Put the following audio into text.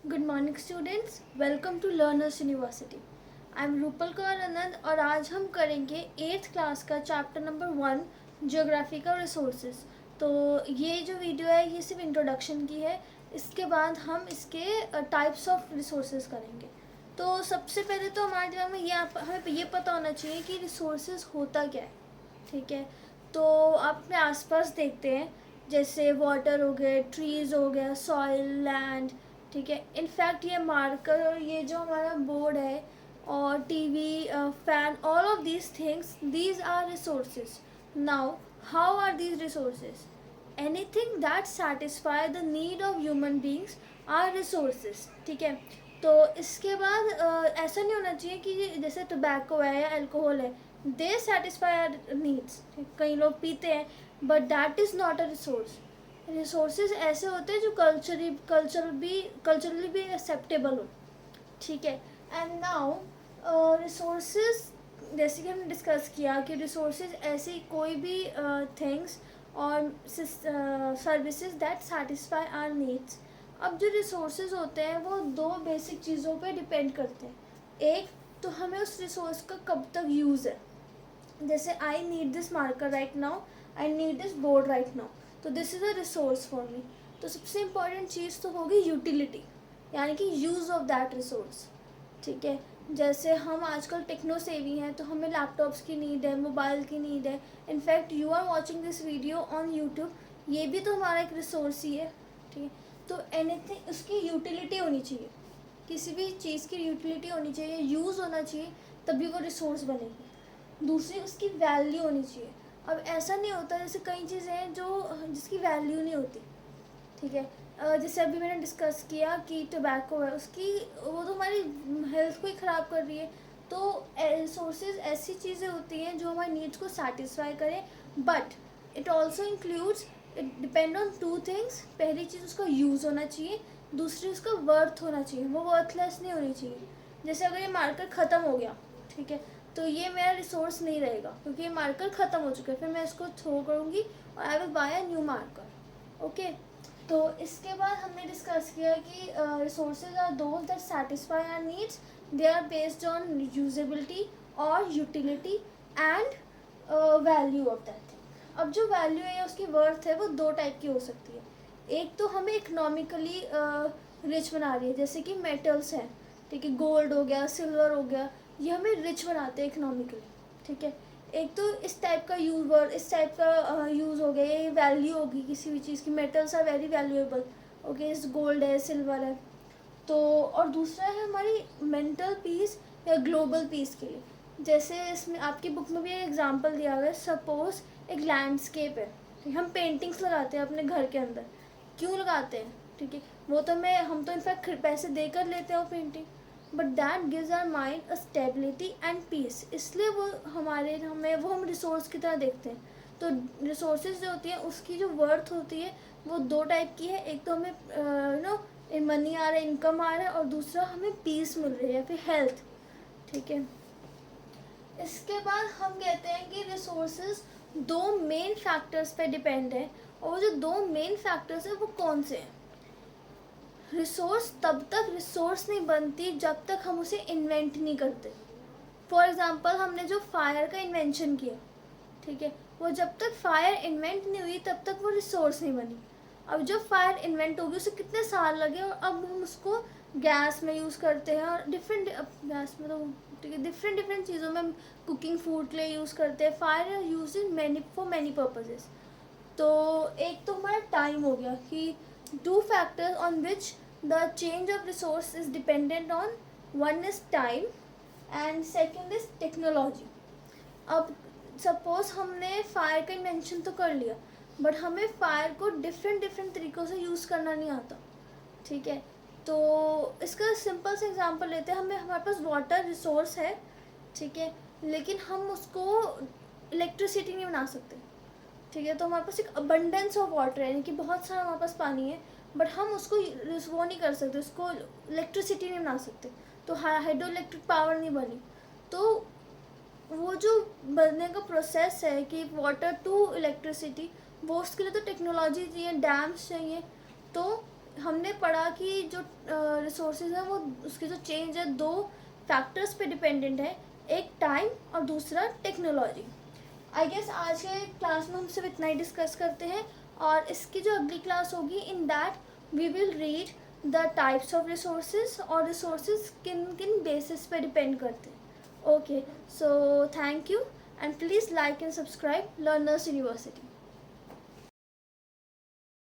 Good morning students, welcome to learners university. I am Rupal Kaur Anand और आज हम करेंगे एट्थ क्लास का चैप्टर नंबर 1 जियोग्राफी का रिसोर्सेज। तो ये जो वीडियो है ये सिर्फ इंट्रोडक्शन की है। इसके बाद हम इसके टाइप्स ऑफ रिसोर्सेज करेंगे। तो सबसे पहले तो हमारे दिमाग में हमें ये पता होना चाहिए कि रिसोर्सेज होता क्या है। ठीक है, तो आप अपने आसपास देखते हैं, जैसे वाटर हो गए, ट्रीज़ हो गया, सॉइल, लैंड। ठीक है, इनफैक्ट ये मार्कर और ये जो हमारा बोर्ड है और TV, fan, all of these things, these are resources. Now how are these resources? Anything that satisfy the need of human beings are resources. ठीक है, तो इसके बाद ऐसा नहीं होना चाहिए कि जैसे टोबैको है या अल्कोहल है, दे सेटिस्फाई आर नीड्स। कई लोग पीते हैं but that is not a resource. Resources ऐसे होते हैं जो कल्चरली भी एक्सेप्टेबल हो। ठीक है, एंड नाउ रिसोर्सेज, जैसे कि हमने डिस्कस किया कि रिसोर्सेज ऐसी कोई भी थिंग्स और services that satisfy our needs. अब जो रिसोर्सेज होते हैं वो दो बेसिक चीज़ों पे डिपेंड करते हैं। एक तो हमें उस रिसोर्स का कब तक यूज़ है, जैसे I need this marker right now, I need this board right now, तो this is a resource for me. तो सबसे इम्पॉर्टेंट चीज़ तो होगी यूटिलिटी, यानी कि यूज़ ऑफ दैट रिसोर्स। ठीक है, जैसे हम आजकल टेक्नो सेवी हैं तो हमें लैपटॉप्स की नीड है, मोबाइल की नीड है। In fact you are watching this video on YouTube, ये भी तो हमारा एक रिसोर्स ही है। ठीक है, तो एनीथिंग उसकी यूटिलिटी होनी चाहिए, किसी भी चीज़ की यूटिलिटी होनी चाहिए, यूज़ होना चाहिए, तभी वो रिसोर्स बनेगी। दूसरी, उसकी वैल्यू होनी चाहिए। अब ऐसा नहीं होता, जैसे कई चीज़ें हैं जो जिसकी वैल्यू नहीं होती। ठीक है, जैसे अभी मैंने डिस्कस किया कि टोबैको है, उसकी वो तो हमारी हेल्थ को ही ख़राब कर रही है। तो रिसोर्सेज ऐसी चीज़ें होती हैं जो हमारी नीड्स को सेटिस्फाई करें, but it also includes, it depend on two things. पहली चीज़, उसका यूज़ होना चाहिए। दूसरी, उसका वर्थ होना चाहिए, वो वर्थलेस नहीं होनी चाहिए। जैसे अगर ये मार्कर ख़त्म हो गया, ठीक है, तो ये मेरा रिसोर्स नहीं रहेगा क्योंकि ये मार्कर ख़त्म हो चुका है, फिर मैं इसको थ्रो करूँगी और I will buy a new marker. Okay, तो इसके बाद हमने डिस्कस किया कि resources are those that satisfy our needs, they are based on usability और utility and value of that thing. अब जो वैल्यू है या उसकी वर्थ है वो दो टाइप की हो सकती है। एक तो हमें इकोनॉमिकली रिच बना रही है, जैसे कि मेटल्स हैं, ठीक है, गोल्ड हो गया, सिल्वर हो गया, ये हमें रिच बनाते हैं इकोनॉमिकली। ठीक है, एक तो इस टाइप का इस टाइप का यूज़ हो गया, ये वैल्यू होगी किसी भी चीज़ की, metals are very valuable. Okay, इस गोल्ड है, सिल्वर है। तो और दूसरा है हमारी मेंटल पीस या ग्लोबल पीस के लिए। जैसे इसमें आपकी बुक में भी एक एग्जांपल दिया हुआ है, सपोज एक लैंडस्केप है, ठीक है, हम पेंटिंग्स लगाते हैं अपने घर के अंदर, क्यों लगाते हैं? ठीक है, वो तो हम तो इनफैक्ट पैसे देकर लेते हैं वो painting, but that gives our mind a stability and peace, इसलिए वो हम रिसोर्स की तरह देखते हैं। तो रिसोर्सेज जो होती हैं उसकी जो वर्थ होती है वो दो टाइप की है। एक तो हमें मनी आ रहा है, इनकम आ रहा है, और दूसरा हमें पीस मिल रही है या फिर हेल्थ। ठीक है, इसके बाद हम कहते हैं कि रिसोर्सेज दो मेन फैक्टर्स पे डिपेंड है, और वो जो दो मेन फैक्टर्स हैं वो कौन से हैं? रिसोर्स तब तक रिसोर्स नहीं बनती जब तक हम उसे इन्वेंट नहीं करते। फॉर एग्ज़ाम्पल, हमने जो फायर का इन्वेंशन किया, ठीक है, वो जब तक फायर इन्वेंट नहीं हुई तब तक वो रिसोर्स नहीं बनी। अब जब फायर इन्वेंट होगी उसे कितने साल लगे, और अब हम उसको गैस में यूज़ करते हैं, और गैस में तो ठीक है, डिफरेंट डिफरेंट चीज़ों में, कुकिंग फूड के लिए यूज़ करते हैं। Fire use in many for many purposes. तो एक तो हमारा टाइम हो गया कि two factors on which the change of resource is dependent on, one is time and second is technology. अब सपोज हमने फायर का इन्वेंशन तो कर लिया, बट हमें फायर को डिफरेंट डिफरेंट तरीक़ों से यूज़ करना नहीं आता। ठीक है, तो इसका सिंपल से एग्जांपल लेते हैं, हमारे पास वाटर रिसोर्स है, ठीक है, लेकिन हम उसको इलेक्ट्रिसिटी नहीं बना सकते। ठीक है, तो हमारे पास एक अबंडेंस ऑफ वाटर है, यानी कि बहुत सारा हमारे पास पानी है, बट हम उसको वो नहीं कर सकते, उसको इलेक्ट्रिसिटी नहीं बना सकते, तो हाइड्रो इलेक्ट्रिक पावर नहीं बनी। तो वो जो बनने का प्रोसेस है कि वाटर टू इलेक्ट्रिसिटी, वो उसके लिए तो टेक्नोलॉजी चाहिए, डैम्स चाहिए। तो हमने पढ़ा कि जो रिसोर्सेज हैं वो उसकी जो चेंज है 2 फैक्टर्स पे डिपेंडेंट है, एक टाइम और दूसरा टेक्नोलॉजी। आई गेस आज के क्लास में हम सिर्फ इतना ही डिस्कस करते हैं, और इसकी जो अगली क्लास होगी in that we will read the types of resources और रिसोर्सेज किन किन बेसिस पे डिपेंड करते हैं। Okay, so thank you and please like and subscribe Learners university.